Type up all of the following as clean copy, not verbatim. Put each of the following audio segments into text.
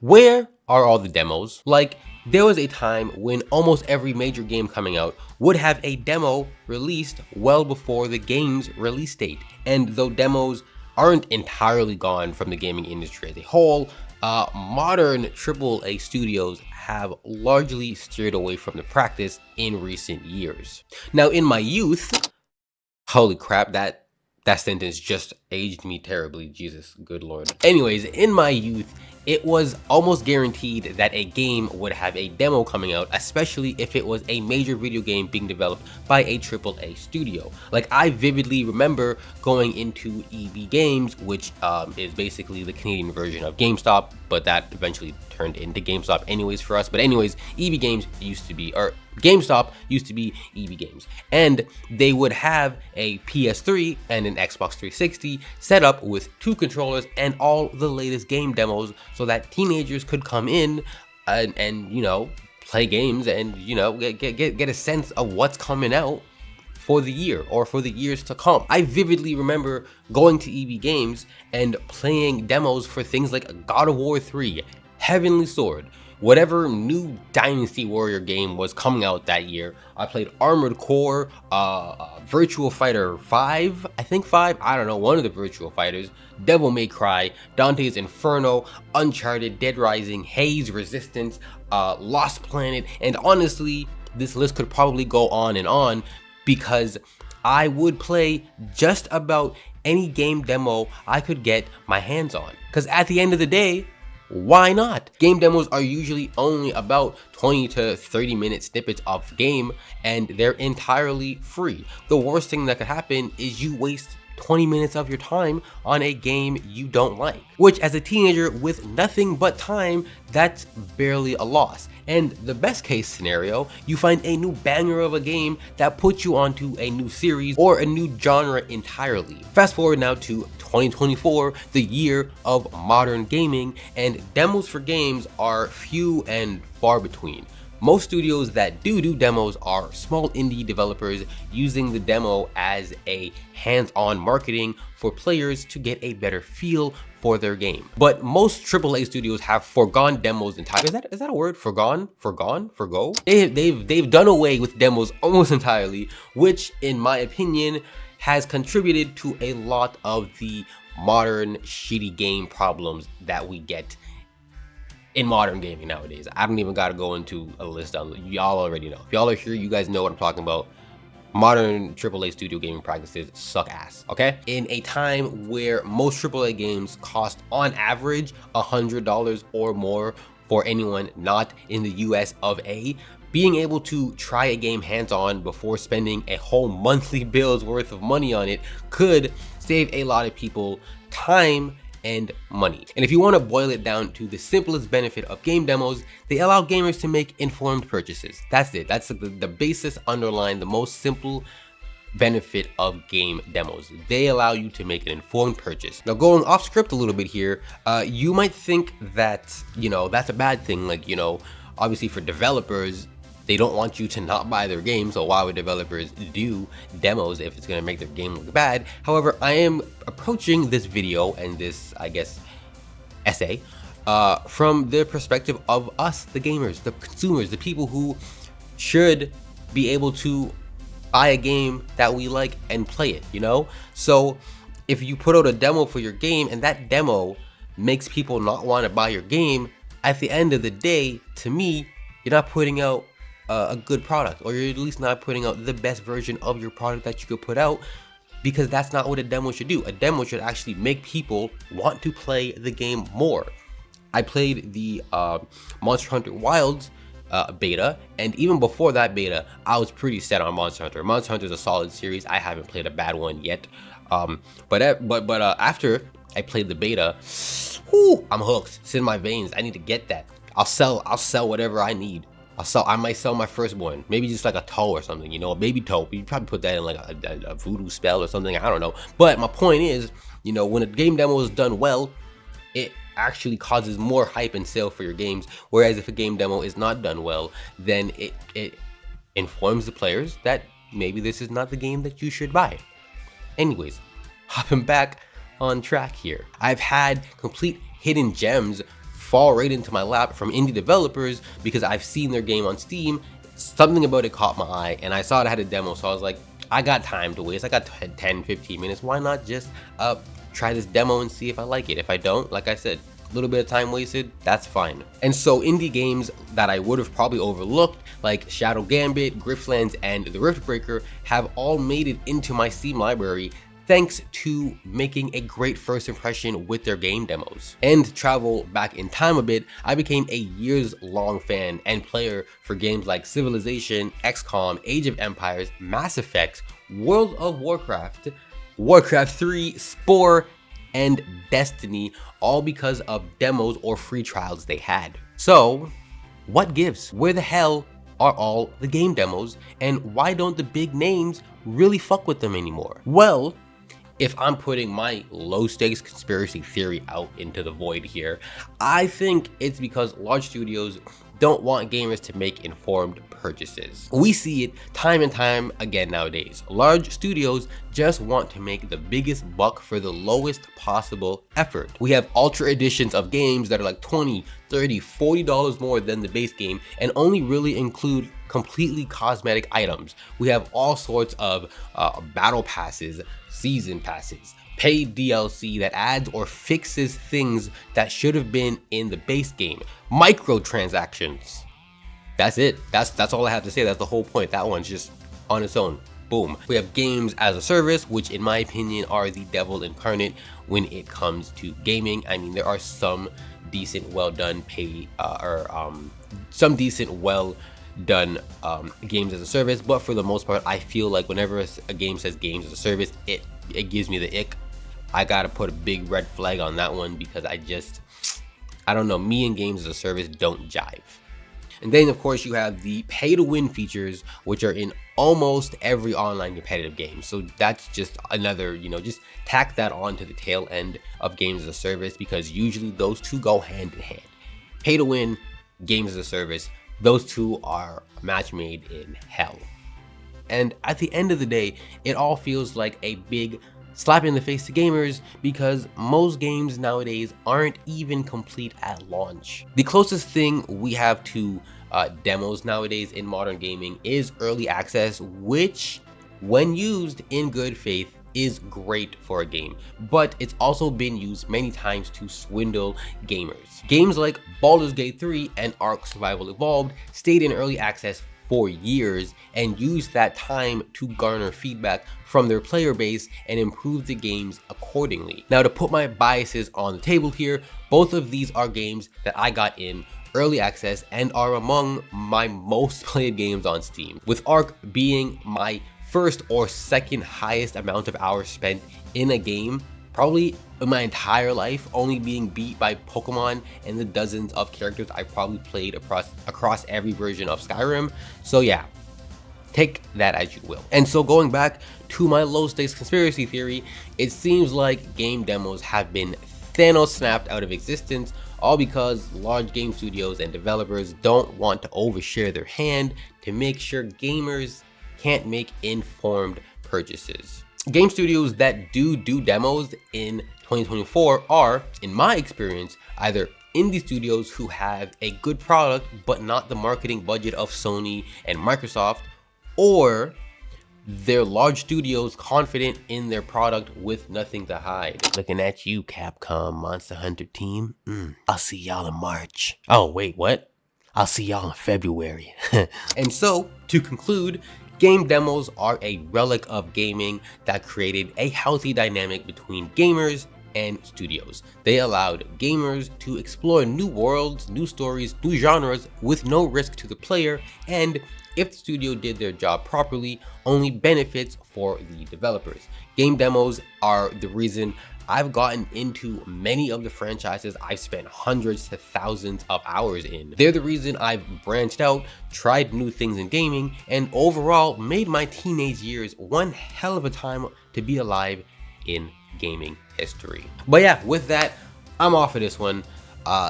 Where are all the demos? Like, there was a time when almost every major game coming out would have a demo released well before the game's release date. And though demos aren't entirely gone from the gaming industry as a whole, modern AAA studios have largely steered away from the practice in recent years. Now, in my youth, holy crap, that sentence just aged me terribly. Jesus, good lord. Anyways, in my youth, it was almost guaranteed that a game would have a demo coming out, especially if it was a major video game being developed by a AAA studio. Like, I vividly remember going into EB Games, which is basically the Canadian version of GameStop, but that eventually turned into GameStop anyways for us. But anyways, EB Games used to be, or GameStop used to be EB Games, and they would have a PS3 and an Xbox 360 set up with 2 controllers and all the latest game demos so that teenagers could come in and you know, play games and, you know, get a sense of what's coming out for the year or for the years to come. I vividly remember going to EB Games and playing demos for things like God of War 3, Heavenly Sword, whatever new Dynasty Warrior game was coming out that year. I played Armored Core, Virtual Fighter 5, I think 5, I don't know, one of the Virtual Fighters, Devil May Cry, Dante's Inferno, Uncharted, Dead Rising, Haze, Resistance, Lost Planet, and honestly, this list could probably go on and on because I would play just about any game demo I could get my hands on. Because at the end of the day, why not? Game demos are usually only about 20 to 30 minute snippets of game, and they're entirely free. The worst thing that could happen is you waste 20 minutes of your time on a game you don't like, which as a teenager with nothing but time, that's barely a loss. And the best case scenario, you find a new banger of a game that puts you onto a new series or a new genre entirely. Fast forward now to 2024, the year of modern gaming, and demos for games are few and far between. Most studios that do demos are small indie developers using the demo as a hands-on marketing for players to get a better feel for their game. But most AAA studios have forgone demos entirely. Is that a word? Forgone? Forgo? They've done away with demos almost entirely, which in my opinion has contributed to a lot of the modern shitty game problems that we get in modern gaming nowadays. I don't even gotta go into a list on, y'all already know. If y'all are here, you guys know what I'm talking about. Modern AAA studio gaming practices suck ass, okay? In a time where most AAA games cost on average $100 or more for anyone not in the US of A, being able to try a game hands-on before spending a whole monthly bill's worth of money on it could save a lot of people time and money. And if you want to boil it down to the simplest benefit of game demos, they allow gamers to make informed purchases. That's it. That's the basis underlying the most simple benefit of game demos. They allow you to make an informed purchase. Now, going off script a little bit here, you might think that, you know, that's a bad thing. Like, you know, obviously for developers, they don't want you to not buy their game, so why would developers do demos if it's going to make their game look bad? However, I am approaching this video and this, I guess, essay from the perspective of us, the gamers, the consumers, the people who should be able to buy a game that we like and play it, you know? So if you put out a demo for your game and that demo makes people not want to buy your game, at the end of the day, to me, you're not putting out a good product, or you're at least not putting out the best version of your product that you could put out, because that's not what a demo should do. A demo should actually make people want to play the game more. I played the Monster Hunter Wilds beta, and even before that beta, I was pretty set on Monster Hunter. Monster Hunter is a solid series. I haven't played a bad one yet, but after I played the beta, whoo, I'm hooked. It's in my veins. I need to get that. I'll sell whatever I need. I might sell my firstborn, maybe just like a toe or something, you know, a baby toe. You probably put that in like a voodoo spell or something, I don't know. But my point is, you know, when a game demo is done well, it actually causes more hype and sale for your games. Whereas if a game demo is not done well, then it informs the players that maybe this is not the game that you should buy. Anyways, hopping back on track here. I've had complete hidden gems fall right into my lap from indie developers because I've seen their game on Steam. Something about it caught my eye and I saw it had a demo, so I was like, I got time to waste. I got 10-15 minutes. Why not just try this demo and see if I like it? If I don't, like I said, a little bit of time wasted, that's fine. And so indie games that I would have probably overlooked, like Shadow Gambit, Griftlands, and The Riftbreaker, have all made it into my Steam library thanks to making a great first impression with their game demos. And to travel back in time a bit, I became a years-long fan and player for games like Civilization, XCOM, Age of Empires, Mass Effect, World of Warcraft, Warcraft 3, Spore, and Destiny, all because of demos or free trials they had. So, what gives? Where the hell are all the game demos, and why don't the big names really fuck with them anymore? Well, if I'm putting my low stakes conspiracy theory out into the void here, I think it's because large studios don't want gamers to make informed purchases. We see it time and time again nowadays. Large studios just want to make the biggest buck for the lowest possible effort. We have ultra editions of games that are like $20, $30, $40 more than the base game and only really include completely cosmetic items. We have all sorts of battle passes, season passes, paid DLC that adds or fixes things that should have been in the base game, microtransactions. That's it. That's all I have to say. That's the whole point. That one's just on its own. Boom. We have games as a service, which in my opinion are the devil incarnate when it comes to gaming. I mean, there are some decent, well done some decent, well done games as a service, but for the most part, I feel like whenever a game says games as a service, it gives me the ick. I gotta put a big red flag on that one because I don't know, me and games as a service don't jive. And then of course you have the pay to win features, which are in almost every online competitive game. So that's just another, just tack that on to the tail end of games as a service, because usually those two go hand in hand. Pay to win, games as a service, those two are a match made in hell. And at the end of the day, it all feels like a big slap in the face to gamers because most games nowadays aren't even complete at launch. The closest thing we have to demos nowadays in modern gaming is early access, which when used in good faith is great for a game, but it's also been used many times to swindle gamers. Games like Baldur's Gate 3 and Ark Survival Evolved stayed in early access for years and used that time to garner feedback from their player base and improve the games accordingly. Now, to put my biases on the table here, both of these are games that I got in early access and are among my most played games on Steam, with Ark being my first or second highest amount of hours spent in a game probably in my entire life, only being beat by Pokemon and the dozens of characters I probably played across every version of Skyrim. So yeah, take that as you will. And so going back to my low stakes conspiracy theory, it seems like game demos have been Thanos snapped out of existence, all because large game studios and developers don't want to overshare their hand to make sure gamers can't make informed purchases. Game studios that do demos in 2024 are, in my experience, either indie studios who have a good product but not the marketing budget of Sony and Microsoft, or they're large studios confident in their product with nothing to hide. Looking at you, Capcom Monster Hunter team. I'll see y'all in March. Oh wait, what? I'll see y'all in February. And so, to conclude, game demos are a relic of gaming that created a healthy dynamic between gamers and studios. They allowed gamers to explore new worlds, new stories, new genres with no risk to the player, and if the studio did their job properly, only benefits for the developers. Game demos are the reason I've gotten into many of the franchises I've spent hundreds to thousands of hours in. They're the reason I've branched out, tried new things in gaming, and overall made my teenage years one hell of a time to be alive in gaming history. But yeah, with that, I'm off of this one.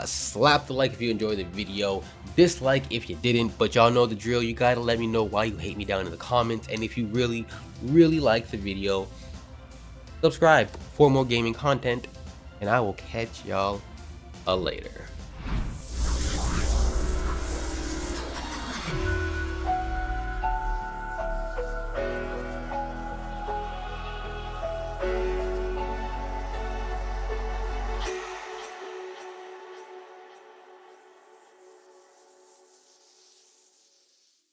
Slap the like if you enjoyed the video, dislike if you didn't, but y'all know the drill. You gotta let me know why you hate me down in the comments, and if you really like the video, subscribe for more gaming content, and I will catch y'all later.